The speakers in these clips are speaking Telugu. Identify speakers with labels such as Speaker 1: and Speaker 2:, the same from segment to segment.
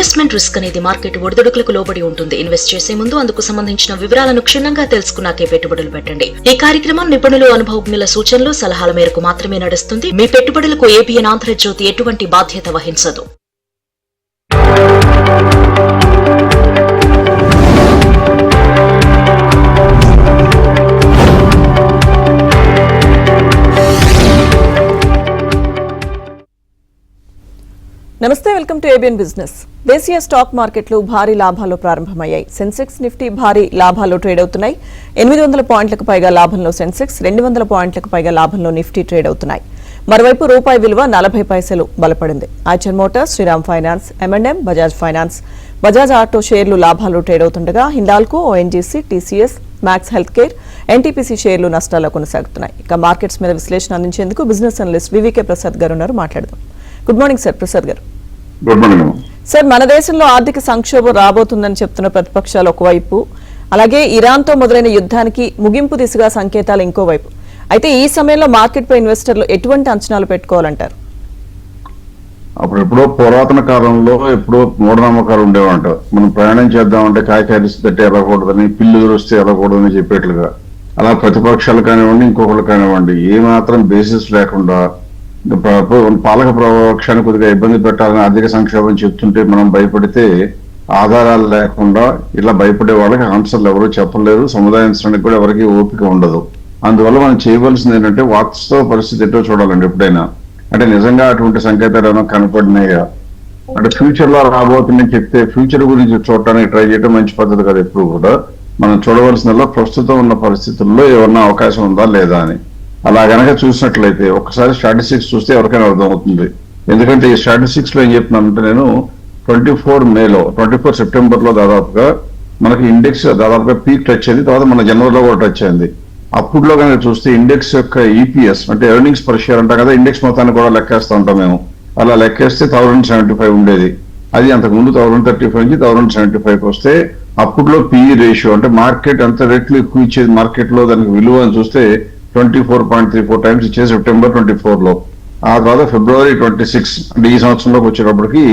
Speaker 1: ఇన్వెస్ట్మెంట్ రిస్క్ అనేది మార్కెట్ ఒడిదుడుకులకు లోబడి ఉంటుంది. ఇన్వెస్ట్ చేసే ముందు అందుకు సంబంధించిన వివరాలను క్షుణ్ణంగా తెలుసుకున్నాకే పెట్టుబడులు పెట్టండి. ఈ కార్యక్రమం నిపుణులు, అనుభవజ్ఞుల సూచనలు, సలహాల మేరకు మాత్రమే నడుస్తుంది. మీ పెట్టుబడులకు ఏబిఎన్ ఆంధ్రజ్యోతి ఎటువంటి బాధ్యత వహించదు.
Speaker 2: నమస్తే, వెల్కమ్ టు ఏబిఎన్ బిజినెస్. దేశీయ స్టాక్ మార్కెట్లు భారీ లాభాల్లో ప్రారంభమయ్యాయి. సెన్సెక్స్, నిఫ్టీ భారీ లాభాల్లో ట్రేడ్ అవుతున్నాయి. 800 పాయింట్లకు పైగా లాభంలో సెన్సెక్స్, 200 పాయింట్లకు పైగా లాభంలో నిఫ్టీ ట్రేడ్ అవుతున్నాయి. మరోవైపు రూపాయి విలువ 40 పైసలు బలపడింది. Eicher motors, Shriram finance, M&M, Bajaj finance, Bajaj auto షేర్లు లాభాల్లో ట్రేడ్ అవుతుండగా Hindalco, ONGC, TCS, Max health care, NTPC షేర్లు నష్టాల్లో కొనసాగుతున్నాయి. ఇక మార్కెట్స్ మీద విశ్లేషణ అందించేందుకు బిజినెస్ అనలిస్ట్ వివికే ప్రసాద్ గారు ఉన్నారు. మాట్లాడదాం. Good morning sir. ప్రసాద్ గారు.
Speaker 3: గుడ్ మార్నింగ్
Speaker 2: సార్, మన దేశంలో ఆర్థిక సంక్షోభం రాబోతుందని చెప్తున్న ప్రతిపక్షాలు ఒకవైపు, అలాగే ఇరాన్తో మొదలైన యుద్ధానికి ముగింపు దిశగా సంకేతాలు ఇంకోవైపు. అయితే ఈ సమయంలో మార్కెట్ పై ఇన్వెస్టర్లు ఎటువంటి అంచనాలు పెట్టుకోవాలంటారు?
Speaker 3: అప్పుడు ఎప్పుడో పురాతన కాలంలో ఎప్పుడో మూఢనమ్మకాలు ఉండేవంట. మనం ప్రయాణం చేద్దామంటే కాయకాయలు తట్టి వెళ్ళకూడదని, పిల్లు వస్తే వెళ్ళకూడదని చెప్పేట్లుగా. అలా ప్రతిపక్షాలు కానివ్వండి, ఇంకొకరు కానివ్వండి, ఏమాత్రం బేసిస్ లేకుండా పాలక ప్రపక్షాన్ని కొద్దిగా ఇబ్బంది పెట్టాలని ఆర్థిక సంక్షోభం చెప్తుంటే మనం భయపడితే, ఆధారాలు లేకుండా ఇలా భయపడే వాళ్ళకి ఆన్సర్లు ఎవరు చెప్పలేరు. సముదాయించడానికి కూడా ఎవరికి ఓపిక ఉండదు. అందువల్ల మనం చేయవలసింది ఏంటంటే వాస్తవ పరిస్థితి ఎటో చూడాలండి. ఎప్పుడైనా అంటే నిజంగా అటువంటి సంకేతాలు ఏమైనా కనపడినాయా, అంటే ఫ్యూచర్ లో రాబోతుందని చెప్తే ఫ్యూచర్ గురించి చూడటానికి ట్రై చేయడం మంచి పద్ధతి కదా. ఎప్పుడు కూడా మనం చూడవలసిందల్లా ప్రస్తుతం ఉన్న పరిస్థితుల్లో ఏమన్నా అవకాశం ఉందా లేదా అని. అలా గనక చూసినట్లయితే ఒకసారి స్టాటిస్టిక్స్ చూస్తే ఎవరికైనా అర్థమవుతుంది. ఎందుకంటే ఈ స్టాటిస్టిక్స్ లో ఏం చెప్తున్నానంటే, నేను 24 సెప్టెంబర్ లో దాదాపుగా మనకి ఇండెక్స్ దాదాపుగా పీక్ టచ్ అయింది. తర్వాత మన జనవరిలో కూడా టచ్ అయింది. అప్పుడులో కనుక చూస్తే ఇండెక్స్ యొక్క EPS అంటే ఎర్నింగ్స్ పర్ షేర్ అంటాం కదా, ఇండెక్స్ మొత్తాన్ని కూడా లెక్కేస్తూ ఉంటాం మేము. అలా లెక్కేస్తే 1075 ఉండేది. అది అంతకుముందు 1035 నుంచి 1075కి వస్తే, అప్పుడులో PE రేషియో అంటే మార్కెట్ ఎంత రేట్లు ఎక్కువ ఇచ్చేది మార్కెట్ లో దానికి విలువ అని చూస్తే 24.34 టైమ్స్ ఇచ్చే సెప్టెంబర్ 24 లో. ఆ తర్వాత ఫిబ్రవరి 26 అంటే ఈ సంవత్సరంలోకి వచ్చేటప్పటికి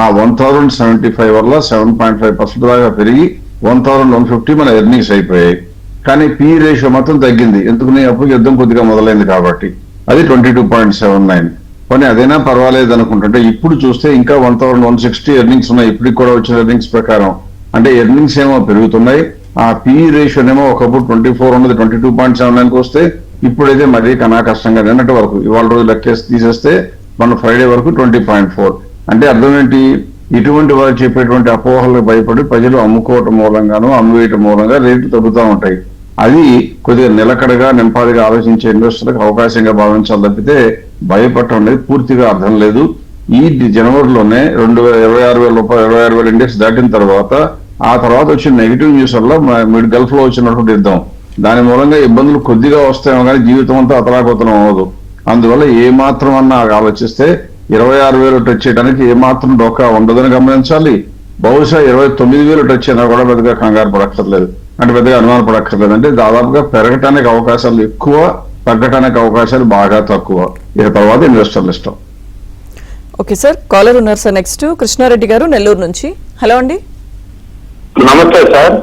Speaker 3: ఆ 1075 వల్ల 7.5% దాకా పెరిగి 1150 మన ఎర్నింగ్స్ అయిపోయాయి. కానీ PE రేషియో మొత్తం తగ్గింది. ఎందుకని? అప్పుడు యుద్ధం కొద్దిగా మొదలైంది కాబట్టి. అది 22.79. కానీ అదైనా పర్వాలేదు అనుకుంటుంటే ఇప్పుడు చూస్తే ఇంకా 1160 ఎర్నింగ్స్ ఉన్నాయి. ఇప్పటికి కూడా వచ్చిన ఎర్నింగ్స్ ప్రకారం. అంటే ఎర్నింగ్స్ ఏమో పెరుగుతున్నాయి. ఆ PE రేషియోనేమో ఒకప్పుడు 24 ఉన్నది 22.79కి వస్తే ఇప్పుడైతే మరీ కన్నా కష్టంగా నిన్నటి వరకు, ఇవాళ రోజు లెక్కేసి తీసేస్తే మన ఫ్రైడే వరకు 20.4. అంటే అర్థం ఏంటి? ఇటువంటి వారు చెప్పేటువంటి అపోహలకు భయపడి ప్రజలు అమ్ముకోవటం మూలంగాను, అమ్మివేయటం మూలంగా రేట్లు తగ్గుతూ ఉంటాయి. అది కొద్దిగా నిలకడగా, నింపాదిగా ఆలోచించే ఇన్వెస్టర్లకు అవకాశంగా భావించాలి తప్పితే భయపడటం అనేది పూర్తిగా అర్థం లేదు. ఈ జనవరిలోనే 26,000 రూపాయలు 26,000 ఇండెక్స్ దాటిన తర్వాత, ఆ తర్వాత వచ్చిన నెగిటివ్ న్యూస్ వల్ల గల్ఫ్ లో వచ్చినటువంటి యుద్ధం, దాని మూలంగా ఇబ్బందులు కొద్దిగా వస్తాయేమో కానీ జీవితం అంతా అతలాకుతలం అవ్వదు. అందువల్ల ఏ మాత్రం అన్నా ఆలోచిస్తే 26,000 టచ్ చేయడానికి ఏమాత్రం డోకా ఉండదని గమనించాలి. బహుశా 29,000 టచ్ అయినా కూడా పెద్దగా కంగారు పడక్కర్లేదు, అంటే పెద్దగా అనుమాన పడక్కర్లేదు. అంటే దాదాపుగా పెరగటానికి అవకాశాలు ఎక్కువ, తగ్గటానికి అవకాశాలు బాగా తక్కువ. ఇక తర్వాత ఇన్వెస్టర్లు ఇష్టం.
Speaker 2: ఓకే సార్, కాలర్ ఉన్నారు సార్. నెక్స్ట్ కృష్ణారెడ్డి గారు నెల్లూరు నుంచి. హలో అండి.
Speaker 4: నమస్తే సార్.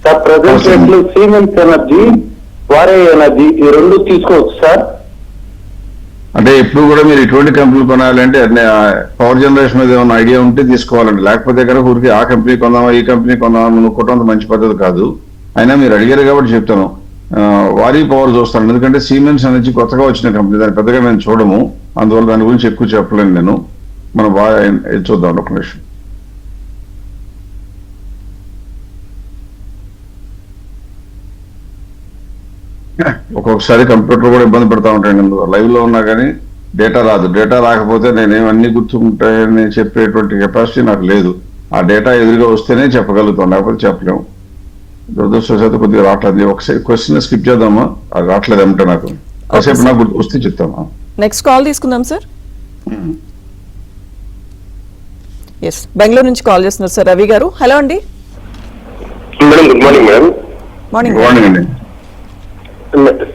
Speaker 4: సార్ ప్రజెంట్ రేట్లు సిమెన్స్ ఎనర్జీ, వారే ఎనర్జీ ఈ రెండు తీసుకోవచ్చు సార్?
Speaker 3: అంటే ఎప్పుడు కూడా మీరు ఇటువంటి కంపెనీలు కొనాలంటే పవర్ జనరేషన్ మీద ఏమైనా ఐడియా ఉంటే తీసుకోవాలండి. లేకపోతే కనుక ఊరికి ఆ కంపెనీ కొందామా, ఈ కంపెనీ కొందామా అనుకోవటం మంచి పద్ధతి కాదు. అయినా మీరు అడిగారు కాబట్టి చెప్తాను. వారీ పవర్ చూస్తాను, ఎందుకంటే సిమెన్స్ ఎనర్జీ కొత్తగా వచ్చిన కంపెనీ, దాన్ని పెద్దగా మేము చూడము. అందువల్ల దాని గురించి ఎక్కువ చెప్పలేను నేను. మనం బాగా చూద్దాం ఒక నిమిషం. ఒక్కొక్కసారి కంప్యూటర్ కూడా ఇబ్బంది పెడతా ఉంటాయండి. లైవ్ లో ఉన్నా కానీ డేటా రాదు. డేటా రాకపోతే నేనేమన్నీ గుర్తుంటాయని చెప్పేటువంటి కెపాసిటీ నాకు లేదు. ఆ డేటా ఎదురుగా వస్తేనే చెప్పగలుగుతాం, లేకపోతే చెప్పలేము. దురదృష్టవశాత్తు కొద్దిగా రావట్లేదు. ఒకసారి క్వశ్చన్ స్కిప్ చేద్దామా? అది రావట్లేదు అంటే నాకు కాసేపు నాకు వస్తే చెప్తామా.
Speaker 2: నెక్స్ట్ కాల్ తీసుకుందాం సార్. ఎస్, బెంగళూరు నుంచి కాల్ చేస్తున్నారు సార్ రవి గారు. హలో అండి.
Speaker 4: Good morning madam.
Speaker 3: Morning morning అండి.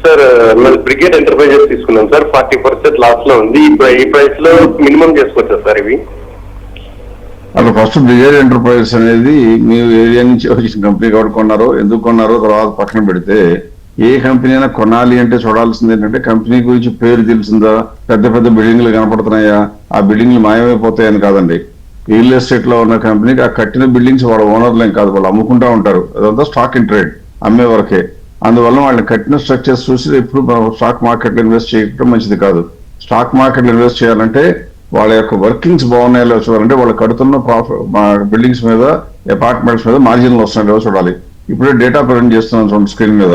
Speaker 4: సార్ మన బ్రిగేడ్ ఎంటర్ప్రైజెస్ తీసుకున్నాం సార్, 40% లాస్ లో ఉంది. ఈ ప్రైస్ లో మినిమం చేసుకోవచ్చా సార్ ఇవి?
Speaker 3: అసలు ఫస్ట్ బ్రిగేడ్ ఎంటర్ప్రైజెస్ అనేది మీ ఏరియా నుంచి వచ్చిన కంపెనీ కాబట్టి కొన్నారో ఎందుకు కొన్నారో తర్వాత పక్కన పెడితే ఏ కంపెనీ అయినా కొనాలి అంటే చూడాల్సింది ఏంటంటే కంపెనీ గురించి పేరు తెలిసిందా, పెద్ద పెద్ద బిల్డింగ్లు కనపడుతున్నాయా, ఆ బిల్డింగ్లు మాయమైపోతాయని కాదండి. రియల్ ఎస్టేట్ లో ఉన్న కంపెనీకి ఆ కట్టిన బిల్డింగ్స్ వాళ్ళ ఓనర్లేం కాదు, వాళ్ళు అమ్ముకుంటా ఉంటారు. అదంతా స్టాక్ ఇన్ ట్రేడ్, అమ్మే వరకే. అందువల్ల వాళ్ళని కట్టిన స్ట్రక్చర్స్ చూసి ఎప్పుడు స్టాక్ మార్కెట్ లో ఇన్వెస్ట్ చేయడం మంచిది కాదు. స్టాక్ మార్కెట్ లో ఇన్వెస్ట్ చేయాలంటే వాళ్ళ యొక్క వర్కింగ్స్ బాగున్నాయో చూడాలంటే వాళ్ళు కడుతున్న బిల్డింగ్స్ మీద, అపార్ట్మెంట్స్ మీద మార్జిన్లు వస్తున్నాయో చూడాలి. ఇప్పుడే డేటా ప్రజెంట్ చేస్తున్నాను చూడండి స్క్రీన్ మీద.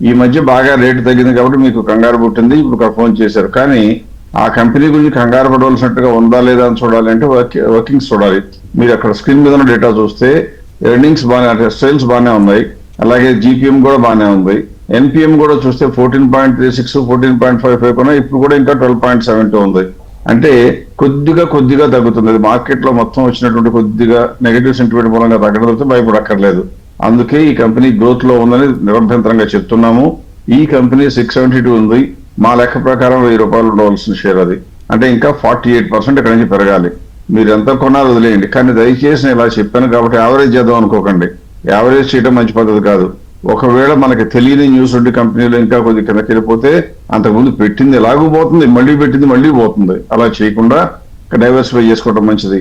Speaker 3: ఈ మధ్య బాగా రేటు తగ్గింది కాబట్టి మీకు కంగారు పుట్టింది, ఇప్పుడు ఫోన్ చేశారు. కానీ ఆ కంపెనీ గురించి కంగారు పడవలసినట్టుగా ఉందా లేదా అని చూడాలి అంటే వర్కింగ్స్ చూడాలి. మీరు అక్కడ స్క్రీన్ మీద ఉన్న డేటా చూస్తే ఎర్నింగ్స్ బాగానే, అంటే సేల్స్ బాగానే ఉన్నాయి, అలాగే జీపీఎం కూడా బాగానే ఉంది. ఎన్పిఎం కూడా చూస్తే 14.36, 14.55 కొన్నా, ఇప్పుడు కూడా ఇంకా 12.72 ఉంది. అంటే కొద్దిగా తగ్గుతుంది. అది మార్కెట్ లో మొత్తం వచ్చినటువంటి కొద్దిగా నెగటివ్ సెంటిమెంట్ మూలంగా తగ్గడంతో భయపడక్కర్లేదు. అందుకే ఈ కంపెనీ గ్రోత్ లో ఉందని నిరభ్యంతరంగా చెప్తున్నాము. ఈ కంపెనీ 672 ఉంది. మా లెక్క ప్రకారం ₹1000 ఉండవలసిన షేర్ అది. అంటే ఇంకా 48% ఇక్కడ నుంచి పెరగాలి. మీరు ఎంత కొన్నారో వదిలేయండి. కానీ దయచేసి నేను ఇలా చెప్పాను కాబట్టి యావరేజ్ చేద్దాం అనుకోకండి. యావరేజ్ చేయడం మంచి పద్ధతి కాదు. ఒకవేళ మనకి తెలియని న్యూస్ ఉండి కంపెనీలో ఇంకా కొద్ది కిందకి వెళ్ళిపోతే అంతకుముందు పెట్టింది ఎలాగూ పోతుంది, మళ్ళీ పెట్టింది మళ్ళీ పోతుంది. అలా చేయకుండా డైవర్సిఫై చేసుకోవడం మంచిది.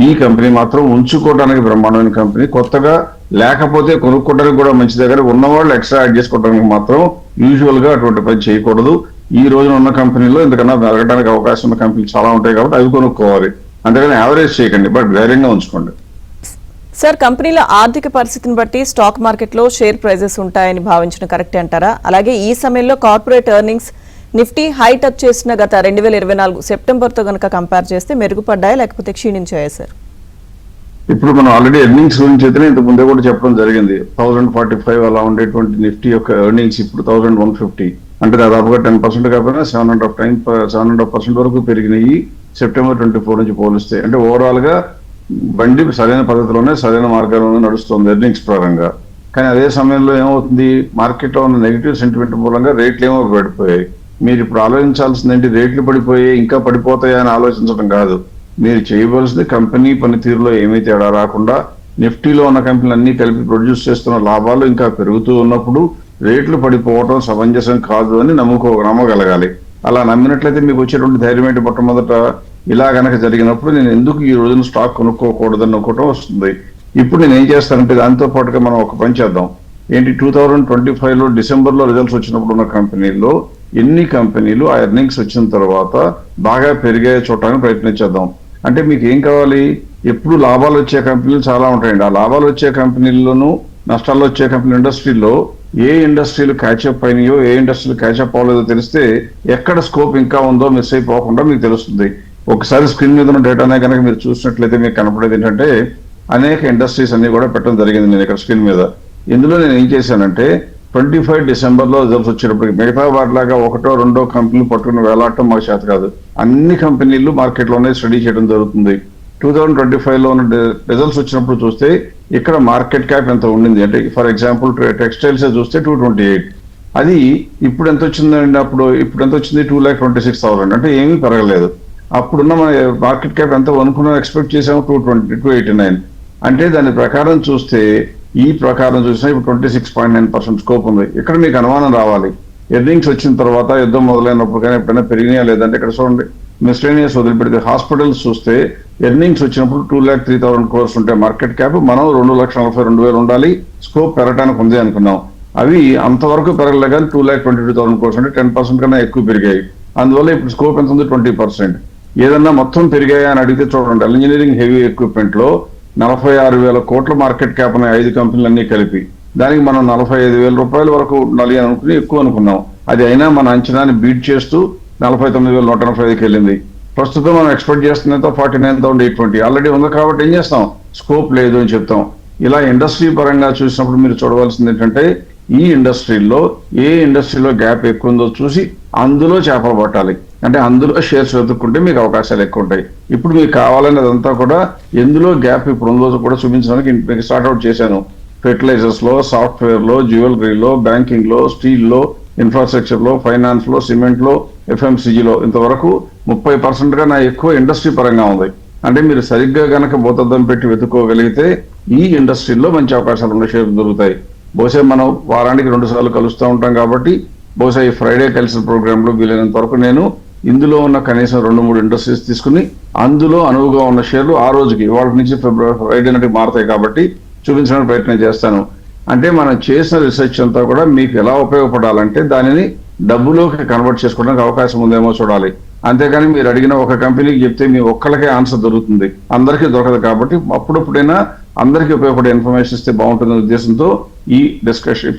Speaker 3: ఈ కంపెనీ మాత్రం ఉంచుకోవడానికి బ్రహ్మాండమైన కంపెనీ. కొత్తగా లేకపోతే కొనుక్కోవడానికి కూడా మంచిదే, కానీ ఉన్నవాళ్ళు ఎక్స్ట్రా యాడ్ చేసుకోవడానికి మాత్రం యూజువల్ గా అటువంటి పని చేయకూడదు. ఈ రోజున ఉన్న కంపెనీలో ఇంతకన్నా పెరగడానికి అవకాశం ఉన్న కంపెనీలు చాలా ఉంటాయి కాబట్టి అవి కొనుక్కోవాలి. అంతేగాని యావరేజ్ చేయకండి, బట్ ధైర్యంగా ఉంచుకోండి.
Speaker 2: సార్, కంపెనీల ఆర్థిక పరిస్థితిని బట్టి స్టాక్ మార్కెట్ లో షేర్ ప్రైజెస్ ఉంటాయని భావించడం కరెక్టే అంటారా? అలాగే ఈ సమయంలో corporate earnings Nifty high touch చేసిన గత 2024 సెప్టెంబర్ తో గనక కంపేర్ చేస్తే మెరుగుపడ్డాయా లేకపోతే క్షీణించాయా సార్?
Speaker 3: ఇప్పుడు మనం ఆల్రెడీ ఎర్నింగ్స్ గురించి అయితే ఇంతకు ముందే కూడా చెప్పడం జరిగింది. 1045 అలా ఉండేటువంటి నిఫ్టీ యొక్క ఎర్నింగ్స్ ఇప్పుడు 1150, అంటే దాదాపుగా 10% కాకపోయినా 7.5% వరకు పెరిగినాయి సెప్టెంబర్ 24 నుంచి పోలిస్తే. అంటే ఓవరాల్ గా బండి సరైన పద్ధతిలోనే సరైన మార్గాల్లోనే నడుస్తుంది ఎర్నింగ్స్ పరంగా. కానీ అదే సమయంలో ఏమవుతుంది, మార్కెట్ లో ఉన్న నెగిటివ్ సెంటిమెంట్ మూలంగా రేట్లు ఏమో పడిపోయాయి. మీరు ఇప్పుడు ఆలోచించాల్సింది ఏంటి, రేట్లు పడిపోయాయి ఇంకా పడిపోతాయా అని ఆలోచించడం కాదు. మీరు చేయవలసింది కంపెనీ పనితీరులో ఏమీ తేడా రాకుండా నిఫ్టీలో ఉన్న కంపెనీలు అన్ని కలిపి ప్రొడ్యూస్ చేస్తున్న లాభాలు ఇంకా పెరుగుతూ ఉన్నప్పుడు రేట్లు పడిపోవడం సమంజసం కాదు అని నమ్మగలగాలి. అలా నమ్మినట్లయితే మీకు వచ్చేటువంటి ధైర్యం ఏంటి, మొట్టమొదట ఇలా గనక జరిగినప్పుడు నేను ఎందుకు ఈ రోజున స్టాక్ కొనుక్కోకూడదని అనుకోవటం వస్తుంది. ఇప్పుడు నేను ఏం చేస్తానంటే దాంతో పాటుగా మనం ఒక పని చేద్దాం. ఏంటి, 2025లో డిసెంబర్లో రిజల్ట్స్ వచ్చినప్పుడు ఉన్న కంపెనీల్లో ఎన్ని కంపెనీలు ఆ ఎర్నింగ్స్ వచ్చిన తర్వాత బాగా పెరిగే చూడటానికి ప్రయత్నించేద్దాం. అంటే మీకు ఏం కావాలి, ఎప్పుడు లాభాలు వచ్చే కంపెనీలు చాలా ఉంటాయండి. ఆ లాభాలు వచ్చే కంపెనీల్లోనూ నష్టాలు వచ్చే కంపెనీ ఇండస్ట్రీలో ఏ ఇండస్ట్రీలు క్యాచ్అప్ అయినాయో ఏ ఇండస్ట్రీలు క్యాచ్అప్ అవ్వలేదో తెలిస్తే ఎక్కడ స్కోప్ ఇంకా ఉందో మిస్ అయిపోకుండా మీకు తెలుస్తుంది. ఒకసారి స్క్రీన్ మీద ఉన్న డేటానే కనుక మీరు చూసినట్లయితే మీకు కనపడేది ఏంటంటే అనేక ఇండస్ట్రీస్ అన్ని కూడా పెట్టడం జరిగింది నేను ఇక్కడ స్క్రీన్ మీద. ఇందులో నేను ఏం చేశానంటే 25 డిసెంబర్లో రిజల్ట్స్ వచ్చేటప్పటికి మిగతా వాటిలాగా 1, 2 కంపెనీలు పట్టుకుని వేలాడటం మాకు చేత కాదు. అన్ని కంపెనీలు మార్కెట్లోనే స్టడీ చేయడం జరుగుతుంది. 2025లో ఉన్న రిజల్ట్స్ వచ్చినప్పుడు చూస్తే ఇక్కడ మార్కెట్ క్యాప్ ఎంత ఉండింది అంటే ఫర్ ఎగ్జాంపుల్ టెక్స్టైల్స్ చూస్తే 228, అది ఇప్పుడు ఎంత వచ్చిందండి, ఇప్పుడు ఎంత వచ్చింది 2,26,000, అంటే ఏమీ పెరగలేదు. అప్పుడున్న మన మార్కెట్ క్యాప్ ఎంత అనుకున్నాం ఎక్స్పెక్ట్ చేసాము 289, అంటే దాని ప్రకారం చూస్తే ఈ ప్రకారం చూసినా ఇప్పుడు 26.9% స్కోప్ ఉంది. ఇక్కడ మీకు అనుమానం రావాలి, ఎర్నింగ్స్ వచ్చిన తర్వాత యుద్ధం మొదలైనప్పుడు కానీ ఎప్పుడైనా పెరిగినాయా లేదంటే ఇక్కడ చూడండి మిస్లేనియస్ వదిలిపెడితే హాస్పిటల్స్ చూస్తే ఎర్నింగ్స్ వచ్చినప్పుడు 2,03,000 crores ఉంటే మార్కెట్ క్యాప్ మనం 2,42,000 ఉండాలి, స్కోప్ పెరగడానికి ఉంది అనుకున్నాం. అవి అంతవరకు పెరగలే కానీ 2,22,000 crores అంటే 10% కన్నా ఎక్కువ పెరిగాయి. అందువల్ల ఇప్పుడు స్కోప్ ఎంత ఉంది 20%. ఏదన్నా మొత్తం పెరిగాయా అని అడిగితే చూడండి, ఇంజనీరింగ్ హెవీ ఎక్విప్మెంట్ లో 46,000 కోట్ల మార్కెట్ క్యాప్ ఉన్నాయి 5 కంపెనీలు అన్ని కలిపి. దానికి మనం 45,000 రూపాయల వరకు ఉండాలి అనుకుని ఎక్కువ అనుకున్నాం. అది అయినా మన అంచనాన్ని బీట్ చేస్తూ 49,185కి వెళ్ళింది. ప్రస్తుతం మనం ఎక్స్పెక్ట్ చేస్తున్నంత 49,820 ఆల్రెడీ ఉంది కాబట్టి ఏం చేస్తాం, స్కోప్ లేదు అని చెప్తాం. ఇలా ఇండస్ట్రీ పరంగా చూసినప్పుడు మీరు చూడవలసింది ఏంటంటే ఈ ఇండస్ట్రీలో ఏ ఇండస్ట్రీలో గ్యాప్ ఎక్కువ ఉందో చూసి అందులో చేపలు పట్టాలి. అంటే అందులో షేర్స్ వెతుక్కుంటే మీకు అవకాశాలు ఎక్కువ ఉంటాయి. ఇప్పుడు మీకు కావాలని అదంతా కూడా ఎందులో గ్యాప్ ఇప్పుడు ఉందో కూడా చూపించడానికి మీకు స్టార్ట్అవుట్ చేశాను. ఫెర్టిలైజర్స్ లో, సాఫ్ట్వేర్ లో, జ్యువెలరీలో, బ్యాంకింగ్ లో, స్టీల్ లో, ఇన్ఫ్రాస్ట్రక్చర్ లో, ఫైనాన్స్ లో, సిమెంట్ లో, FMCG లో ఇంతవరకు 30% కన్నా ఎక్కువ ఇండస్ట్రీ పరంగా ఉంది. అంటే మీరు సరిగ్గా గనక భూతద్దం పెట్టి వెతుక్కోగలిగితే ఈ ఇండస్ట్రీలో మంచి అవకాశాలు ఉన్న షేర్లు దొరుకుతాయి. బహుశా మనం వారానికి 2 సార్లు కలుస్తూ ఉంటాం కాబట్టి బహుశా ఈ ఫ్రైడే కలిసిన ప్రోగ్రామ్ లో వీలైనంత వరకు నేను ఇందులో ఉన్న కనీసం 2-3 ఇండస్ట్రీస్ తీసుకుని అందులో అనువుగా ఉన్న షేర్లు ఆ రోజుకి ఇవాళ నుంచి ఫ్రైడే నాటికి మారుతాయి కాబట్టి చూపించడానికి ప్రయత్నం చేస్తాను. అంటే మనం చేసిన రీసెర్చ్ అంతా కూడా మీకు ఎలా ఉపయోగపడాలంటే దానిని డబ్బులోకి కన్వర్ట్ చేసుకోవడానికి అవకాశం ఉందేమో చూడాలి. అంతేకాని మీరు అడిగిన ఒక కంపెనీకి చెప్తే మీ ఒక్కళ్ళకే ఆన్సర్ దొరుకుతుంది, అందరికీ దొరకదు. కాబట్టి అప్పుడప్పుడైనా అందరికీ ఉపయోగపడే ఇన్ఫర్మేషన్ ఇస్తే బాగుంటుందనే ఉద్దేశంతో ఈ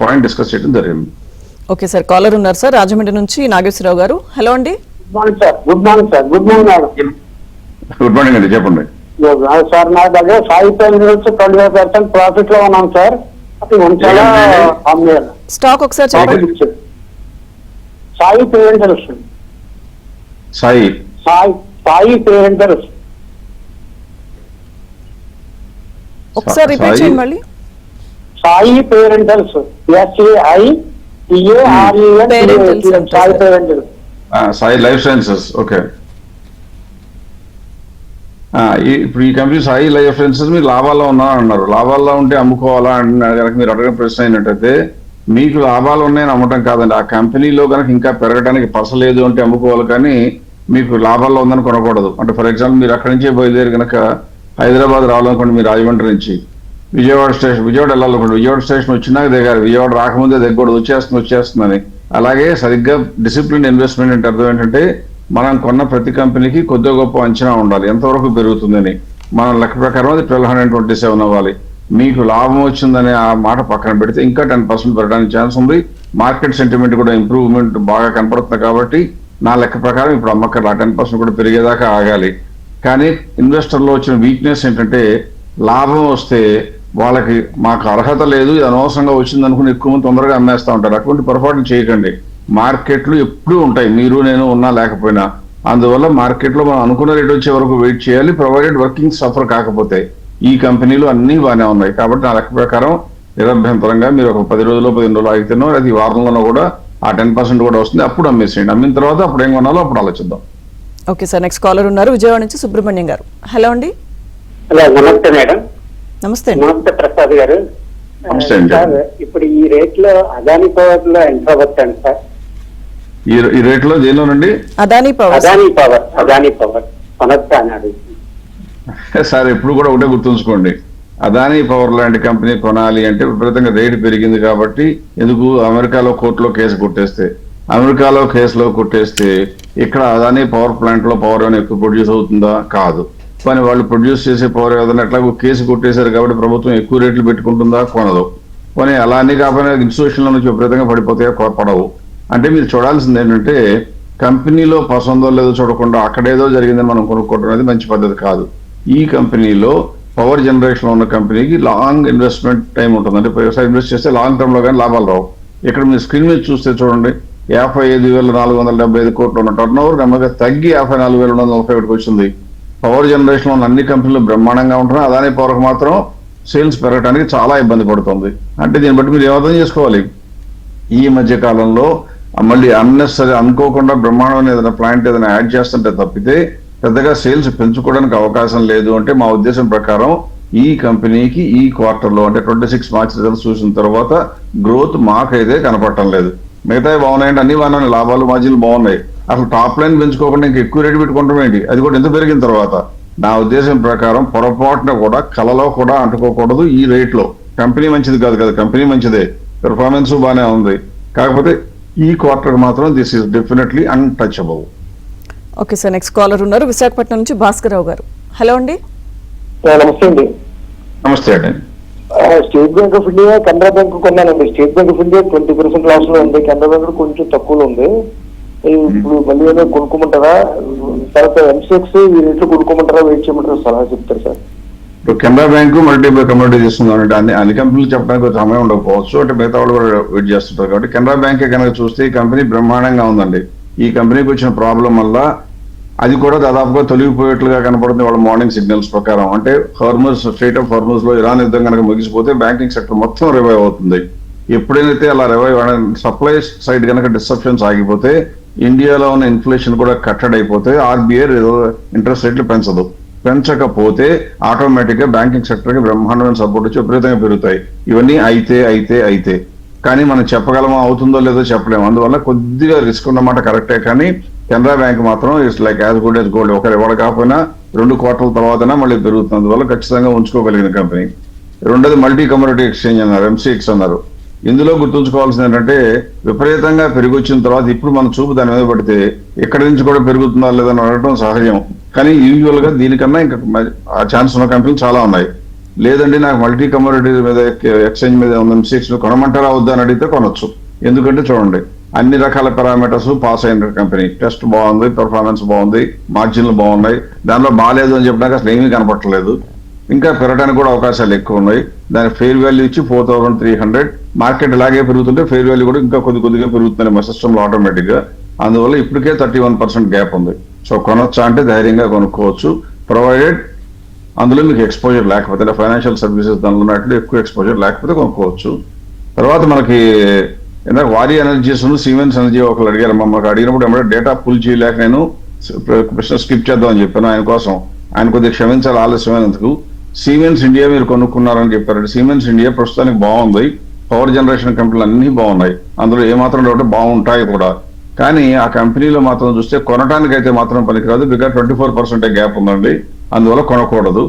Speaker 3: పాయింట్ డిస్కస్ చేయడం జరిగింది.
Speaker 2: ఓకే సార్, కాలర్ ఉన్నారు సార్ రాజమండ్రి నుంచి నాగేశ్వరరావు గారు. హలో అండి.
Speaker 4: Good morning sir. Good morning madam.
Speaker 3: Good morning అండి, చెప్పండి.
Speaker 4: సార్ నా దగ్గర 25% ప్రాఫిట్ లో ఉన్నాం సార్. అది ఉంచాలా అమ్మేయాలి?
Speaker 2: స్టాక్ ఒకసారి చెప్పండి.
Speaker 4: సాయి పేరెంటల్స్.
Speaker 3: సాయి
Speaker 4: సాయి పేరెంటల్స్.
Speaker 2: ఒకసారి రిపీట్ చేయండి మళ్ళీ.
Speaker 4: Sai parentals. SAIPARENTALS. Sai parentals.
Speaker 3: Sai life sciences. Okay, ఇప్పుడు ఈ కంపెనీ సాయి లైఫ్ సైన్సెస్ మీరు లాభాల్లో ఉన్నా అన్నారు. లాభాల్లో ఉంటే అమ్ముకోవాలా అని కనుక మీరు అడిగిన ప్రశ్న అయినట్టయితే మీకు లాభాలు ఉన్నాయని అమ్మటం కాదండి. ఆ కంపెనీలో కనుక ఇంకా పెరగడానికి పసలేదు అంటే అమ్ముకోవాలి, కానీ మీకు లాభాల్లో ఉందని కొనకూడదు. అంటే ఫర్ ఎగ్జాంపుల్ మీరు అక్కడి నుంచి బయలుదేరి కనుక హైదరాబాద్ రావాలనుకోండి, మీరు రాజమండ్రి నుంచి విజయవాడ వెళ్ళాలనుకోండి, విజయవాడ స్టేషన్ వచ్చినాక దిగారు, విజయవాడ రాకముందే దిగకూడదు, వచ్చేస్తుందని. అలాగే సరిగ్గా డిసిప్లిన్ ఇన్వెస్ట్మెంట్ అంటే అర్థం ఏంటంటే మనం కొన్న ప్రతి కంపెనీకి కొద్దిగా గొప్ప అంచనా ఉండాలి, ఎంతవరకు పెరుగుతుందని. మన లెక్క ప్రకారం అది 1227 అవ్వాలి. మీకు లాభం వచ్చిందనే ఆ మాట పక్కన పెడితే ఇంకా 10% పెరగడానికి ఛాన్స్ ఉంది. మార్కెట్ సెంటిమెంట్ కూడా ఇంప్రూవ్మెంట్ బాగా కనపడుతుంది కాబట్టి నా లెక్క ప్రకారం ఇప్పుడు అమ్మకాలు 10% కూడా పెరిగేదాకా ఆగాలి. కానీ ఇన్వెస్టర్లో వచ్చిన వీక్నెస్ ఏంటంటే లాభం వస్తే వాళ్ళకి మాకు అర్హత లేదు, ఇది అనవసరంగా వచ్చింది అనుకుని ఎక్కువ మంది తొందరగా అమ్మేస్తూ ఉంటారు. అటువంటి పొరపాటు చేయకండి. మార్కెట్లు ఎప్పుడూ ఉంటాయి, మీరు నేను ఉన్నా లేకపోయినా. అందువల్ల మార్కెట్లో మనం అనుకున్న రేట్ వచ్చే వరకు వెయిట్ చేయాలి, ప్రొవైడెడ్ వర్కింగ్ సఫర్ కాకపోతే. ఈ కంపెనీలు అన్ని బాగానే ఉన్నాయి కాబట్టి నా లెక్క ప్రకారం నిరభ్యంతరంగా మీరు ఒక 10 రోజులు 15 రోజులు ఆగితేనో అది వారంలోనో కూడా ఆ 10% కూడా వస్తుంది, అప్పుడు అమ్మేసేయండి. అమ్మిన తర్వాత అప్పుడు ఏం కొనాలో అప్పుడు ఆలోచిద్దాం.
Speaker 2: ఓకే సార్, నెక్స్ట్ కాలర్ ఉన్నారు విజయవాడ నుంచి సుబ్రహ్మణ్యం గారు. హలో అండి.
Speaker 4: హలో, నమస్తే మేడం.
Speaker 2: నమస్తే.
Speaker 4: నమస్తే ప్రసాద్ గారు.
Speaker 3: నమస్తే అండి.
Speaker 4: సార్ ఇప్పుడు ఈ రేట్ లో అదాని పవర్ లో ఎంత వచ్చాను సార్?
Speaker 3: ఈ రేట్ లో దేనిలోనండి?
Speaker 2: అదాని పవర్ కొనొచ్చా అన్నాడు
Speaker 3: సార్. ఎప్పుడు కూడా ఒకటే గుర్తుంచుకోండి, అదానీ పవర్ లాంటి కంపెనీ కొనాలి అంటే విపరీతంగా రేటు పెరిగింది కాబట్టి. ఎందుకు? అమెరికాలో కోర్టులో కేసు కొట్టేస్తే, అమెరికాలో కేసులో కొట్టేస్తే ఇక్కడ అదానీ పవర్ ప్లాంట్ లో పవర్ ఏమైనా ఎక్కువ ప్రొడ్యూస్ అవుతుందా? కాదు. కానీ వాళ్ళు ప్రొడ్యూస్ చేసే పవర్ ఏదైనా ఎట్లాగో కేసు కొట్టేశారు కాబట్టి ప్రభుత్వం ఎక్కువ రేట్లు పెట్టుకుంటుందా? కొనదు. కానీ అలా అన్ని కాకపోయినా ఇన్స్టిట్యూషన్ల నుంచి విపరీతంగా పడిపోతాయో పడవు. అంటే మీరు చూడాల్సింది ఏంటంటే కంపెనీలో పసందో లేదో చూడకుండా అక్కడేదో జరిగిందని మనం కొనుక్కోవడం అనేది మంచి పద్ధతి కాదు. ఈ కంపెనీలో పవర్ జనరేషన్ ఉన్న కంపెనీకి లాంగ్ ఇన్వెస్ట్మెంట్ టైం ఉంటుంది. అంటే వ్యవసాయం ఇన్వెస్ట్ చేస్తే లాంగ్ టర్మ్ లో కానీ లాభాలు రావు. ఇక్కడ మీరు స్క్రీన్ మీద చూస్తే చూడండి, 55,475 కోట్లు ఉన్న టర్న్ ఓవర్ నెమ్మదిగా తగ్గి 54,241 వచ్చింది. పవర్ జనరేషన్ ఉన్న అన్ని కంపెనీలు బ్రహ్మాండంగా ఉంటున్నాయి, అదాని పవర్కి మాత్రం సేల్స్ పెరగడానికి చాలా ఇబ్బంది పడుతుంది. అంటే దీన్ని బట్టి మీరు ఏమర్థం చేసుకోవాలి, ఈ మధ్య కాలంలో మళ్ళీ అన్నెసరీ అనుకోకుండా బ్రహ్మాండమైన ఏదైనా ప్లాంట్ ఏదైనా యాడ్ చేస్తుంటే తప్పితే పెద్దగా సేల్స్ పెంచుకోవడానికి అవకాశం లేదు. అంటే మా ఉద్దేశం ప్రకారం ఈ కంపెనీకి ఈ క్వార్టర్లో అంటే 26 మార్చ్ రిజల్ట్స్ చూసిన తర్వాత గ్రోత్ మాకైతే కనపడటం లేదు. మిగతావి బాగున్నాయంటే అన్ని బాగున్నాయి, లాభాలు మార్జిన్లు బాగున్నాయి. అసలు టాప్ లైన్ పెంచుకోకుండా ఇంకా ఎక్కువ రేటు పెట్టుకుంటాం ఏంటి? అది కూడా ఎంత పెరిగిన తర్వాత. నా ఉద్దేశం ప్రకారం పొరపాటున కూడా కలలో కూడా అంటుకోకూడదు. ఈ రేట్ లో కంపెనీ మంచిది కాదు కదా, కంపెనీ మంచిదే, పెర్ఫార్మెన్స్ బాగానే ఉంది. కాకపోతే ఈ క్వార్టర్ మాత్రం this is definitely untouchable.
Speaker 2: Okay sir, next caller ఉన్నారు విశాఖపట్నం నుంచి భాస్కర్రావు గారు. హలో అండి.
Speaker 4: నమస్తే అండి.
Speaker 3: నమస్తే అండి.
Speaker 4: State bank of India, Canara bank కొన్నానండి. State bank of India 20% loss లో ఉంది, కెనరా బ్యాంక్ కొంచెం తక్కువలో ఉంది. ఇప్పుడు మళ్ళీ ఏదో కొనుక్కోమంటారా? తర్వాత ఎంసెక్స్ ఈ రేట్లు కొనుక్కోమంటారా, వెయిట్ చేయమంటారా? సలహా చెప్తారు సార్.
Speaker 3: ఇప్పుడు కెనరా బ్యాంకు మల్టీపుల్ కమ్యూనిటీ చేస్తుందంటే అన్ని కంపెనీలు చెప్పడానికి కొంచెం సమయం ఉండకపోవచ్చు, అంటే మిగతా వాళ్ళు కూడా వెయిట్ చేస్తుంటారు. కాబట్టి కెనరా బ్యాంకే కనుక చూస్తే ఈ కంపెనీ బ్రహ్మాండంగా ఉందండి. ఈ కంపెనీకి వచ్చిన ప్రాబ్లం వల్ల అది కూడా దాదాపుగా తొలగిపోయేట్లుగా కనపడుతుంది వాళ్ళ మార్నింగ్ సిగ్నల్స్ ప్రకారం. అంటే స్టేట్ ఆఫ్ హార్మజ్ లో ఇరాన్ యుద్ధం కనుక ముగిసిపోతే బ్యాంకింగ్ సెక్టర్ మొత్తం రివైవ్ అవుతుంది. ఎప్పుడైతే అలా రివైవ్ సప్లై సైడ్ కనుక డిస్ట్రప్షన్స్ ఆగిపోతే, ఇండియాలో ఉన్న ఇన్ఫ్లేషన్ కూడా కట్టడి అయిపోతే ఆర్బీఐ ఇంట్రెస్ట్ రేట్లు పెంచదు. పెంచకపోతే ఆటోమేటిక్ గా బ్యాంకింగ్ సెక్టర్ కి బ్రహ్మాండమైన సపోర్ట్ వచ్చి విపరీతంగా పెరుగుతాయి. ఇవన్నీ అయితే కానీ మనం చెప్పగలమా, అవుతుందో లేదో చెప్పలేము. అందువల్ల కొద్దిగా రిస్క్ ఉన్నమాట కరెక్టే, కానీ కెనరా బ్యాంక్ మాత్రం it's like as good as gold. ఒకరు ఎవరు కాకపోయినా 2 క్వార్టర్ల తర్వాతనే మళ్ళీ పెరుగుతుంది. అందువల్ల ఖచ్చితంగా ఉంచుకోగలిగిన కంపెనీ. రెండోది మల్టీ కమోడిటీ ఎక్స్చేంజ్ అన్నారు, MCX అన్నారు. ఇందులో గుర్తుంచుకోవాల్సింది ఏంటంటే విపరీతంగా పెరిగొచ్చిన తర్వాత ఇప్పుడు మన చూపు దాని మీద పడితే ఎక్కడి నుంచి కూడా పెరుగుతుందా లేదని అడగడం సహజం. కానీ యూజువల్ గా దీనికన్నా ఇంకా ఆ ఛాన్స్ ఉన్న కంపెనీలు చాలా ఉన్నాయి. లేదండి నాకు మల్టీ కమోడిటీ మీద ఎక్స్చేంజ్ మీద MCX కొనమంటారా వద్దా అని అడిగితే కొనొచ్చు. ఎందుకంటే చూడండి అన్ని రకాల పారామీటర్స్ పాస్ అయిన కంపెనీ, టెస్ట్ బాగుంది, పెర్ఫార్మెన్స్ బాగుంది, మార్జిన్లు బాగున్నాయి. దానిలో బాగాలేదు అని చెప్పడానికి అసలు ఏమీ కనపట్టలేదు. ఇంకా పెరగడానికి కూడా అవకాశాలు ఎక్కువ ఉన్నాయి. దాని ఫెయిర్ వాల్యూ ఇచ్చి 4,300. మార్కెట్ ఇలాగే పెరుగుతుంటే ఫెయిర్ వాల్యూ కూడా ఇంకా కొద్దిగా పెరుగుతుంది మా సిస్టమ్ లో ఆటోమేటిక్ గా. అందువల్ల ఇప్పటికే 31% గ్యాప్ ఉంది. సో కొనొచ్చా అంటే ధైర్యంగా కొనుక్కోవచ్చు, ప్రొవైడెడ్ అందులో మీకు ఎక్స్పోజర్ లేకపోతే, ఫైనాన్షియల్ సర్వీసెస్ దానిలో ఎక్కువ ఎక్స్పోజర్ లేకపోతే కొనుక్కోవచ్చు. తర్వాత మనకి ఇందాక వారి ఎనర్జీస్ సిమెన్స్ ఎనర్జీ ఒకరు అడిగారు, మమ్మల్ని అడిగినప్పుడు ఏమంటే డేటా పుల్ చేయలేక నేను ప్రశ్న స్కిప్ చేద్దామని చెప్పాను. ఆయన కోసం ఆయన కొద్దిగా క్షమించాలి ఆలస్యమైనందుకు. సిమెన్స్ ఇండియా మీరు కొనుక్కున్నారని చెప్పారు. సిమెన్స్ ఇండియా ప్రస్తుతానికి బాగుంది, పవర్ జనరేషన్ కంపెనీలు అన్ని బాగున్నాయి, అందులో ఏమాత్రం డౌట్ బాగుంటాయి కూడా. కానీ ఆ కంపెనీలో మాత్రం చూస్తే కొనడానికి అయితే మాత్రం పనికిరాదు. బికాజ్ 24% గ్యాప్ ఉందండి, అందువల్ల కొనకూడదు.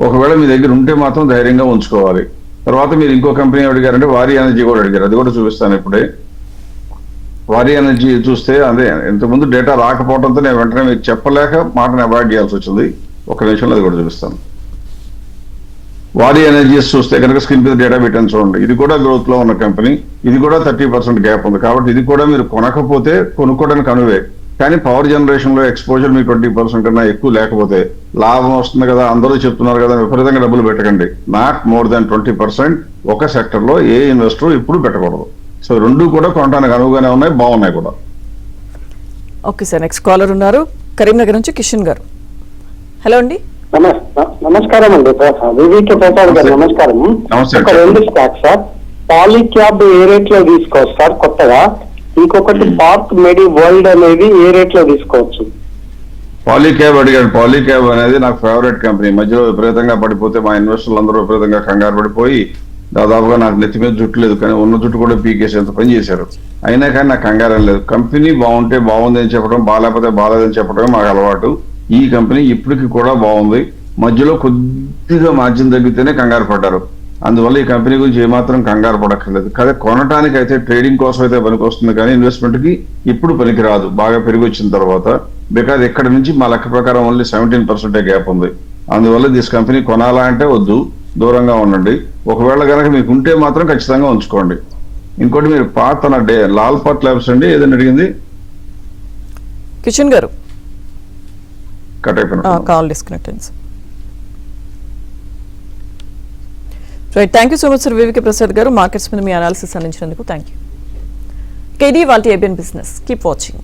Speaker 3: ఒకవేళ మీ దగ్గర ఉంటే మాత్రం ధైర్యంగా ఉంచుకోవాలి. తర్వాత మీరు ఇంకో కంపెనీ అడిగారంటే వారి ఎనర్జీ కూడా అడిగారు, అది కూడా చూపిస్తాను ఇప్పుడే. వారి ఎనర్జీ చూస్తే అదే ఇంతకుముందు డేటా రాకపోవడంతో నేను వెంటనే మీకు చెప్పలేక మాటను అవాయిడ్ చేయాల్సి వచ్చింది. ఒక నిమిషంలో అది కూడా చూపిస్తాను. వారి ఎనర్జీస్ చూస్తే కనుక స్క్రీన్ మీద డేటా పెట్టాను చూడండి. ఇది కూడా గ్రోత్ లో ఉన్న కంపెనీ, ఇది కూడా 30% గ్యాప్ ఉంది. కాబట్టి ఇది కూడా మీరు కొనకపోతే కొనుక్కోవడానికి అనువే. కానీ పవర్ జనరేషన్ లో ఎక్స్పోజర్ మీకు 20% కన్నా ఎక్కువ లేకపోతే లాభం వస్తుంది కదా, అందరూ చెప్తున్నారు కదా, విపరీతంగా డబ్బులు పెట్టకండి. నాట్ మోర్ దాన్ 20% ఒక సెక్టర్ లో ఏ ఇన్వెస్టర్ ఇప్పుడు పెట్టకూడదు. సో రెండు కూడా కొనడానికి అనువుగానే ఉన్నాయి, బాగున్నాయి కూడా.
Speaker 2: ఓకే సార్, నెక్స్ట్ కాలర్ ఉన్నారు కరీంనగర్ నుంచి కిషన్ గారు. హలో అండి.
Speaker 4: నమస్కారం అండి, వివికే ప్రసాద్ గారు నమస్కారం. ఒక 2 స్టాక్ సార్, పాలీక్యాబ్ ఏ రేట్ లో తీసుకోవచ్చు సార్ కొత్తగా, ఇంకొకటి పార్క్ మెడి వరల్డ్ అనేది ఏ రేట్ లో తీసుకోవచ్చు?
Speaker 3: పాలీక్యాబ్ అడిగాడు. పాలీక్యాబ్ అనేది నాకు ఫేవరెట్ కంపెనీ. మధ్యలో విపరీతంగా పడిపోతే మా ఇన్వెస్టర్లు అందరూ విపరీతంగా కంగారు పడిపోయి దాదాపుగా నాకు నెత్తి మీద జుట్టు లేదు, కానీ ఉన్న జుట్టు కూడా పీకేసేంత పని చేశారు. అయినా కానీ నాకు కంగారం లేదు. కంపెనీ బాగుంటే బాగుంది అని చెప్పడం, బాగాలేకపోతే బాగాలేదని చెప్పడమే మాకు అలవాటు. ఈ కంపెనీ ఇప్పటికి కూడా బాగుంది. మధ్యలో కొద్దిగా మార్జిన్ తగ్గితేనే కంగారు పడ్డారు. అందువల్ల ఈ కంపెనీ గురించి ఏమాత్రం కంగారు పడక్కర్లేదు. కదా కొనడానికి అయితే ట్రేడింగ్ కోసం అయితే పనికి వస్తుంది, కానీ ఇన్వెస్ట్మెంట్ కి ఇప్పుడు పనికి రాదు బాగా పెరిగి వచ్చిన తర్వాత. బికాజ్ ఇక్కడ నుంచి మా లెక్క ప్రకారం ఓన్లీ 17% గ్యాప్ ఉంది. అందువల్ల దిస్ కంపెనీ కొనాలా అంటే వద్దు, దూరంగా ఉండండి. ఒకవేళ కనుక మీకు ఉంటే మాత్రం ఖచ్చితంగా ఉంచుకోండి. ఇంకోటి మీరు పాత లాల్ పాట్ ల్యాబ్స్ అండి ఏదైనా అడిగింది
Speaker 2: కిషన్ గారు,
Speaker 3: కట్ అయిపోయినా
Speaker 2: కాల్ డిస్కనెక్ట్ అయింది. Right, thank you so much sir VVK Prasad గారు, మార్కెట్స్ మీద మీ అనాలిసిస్ అందించినందుకు థ్యాంక్ యూ. ఇది వాళ్ళ ఏబిఎన్ బిజినెస్. Keep watching.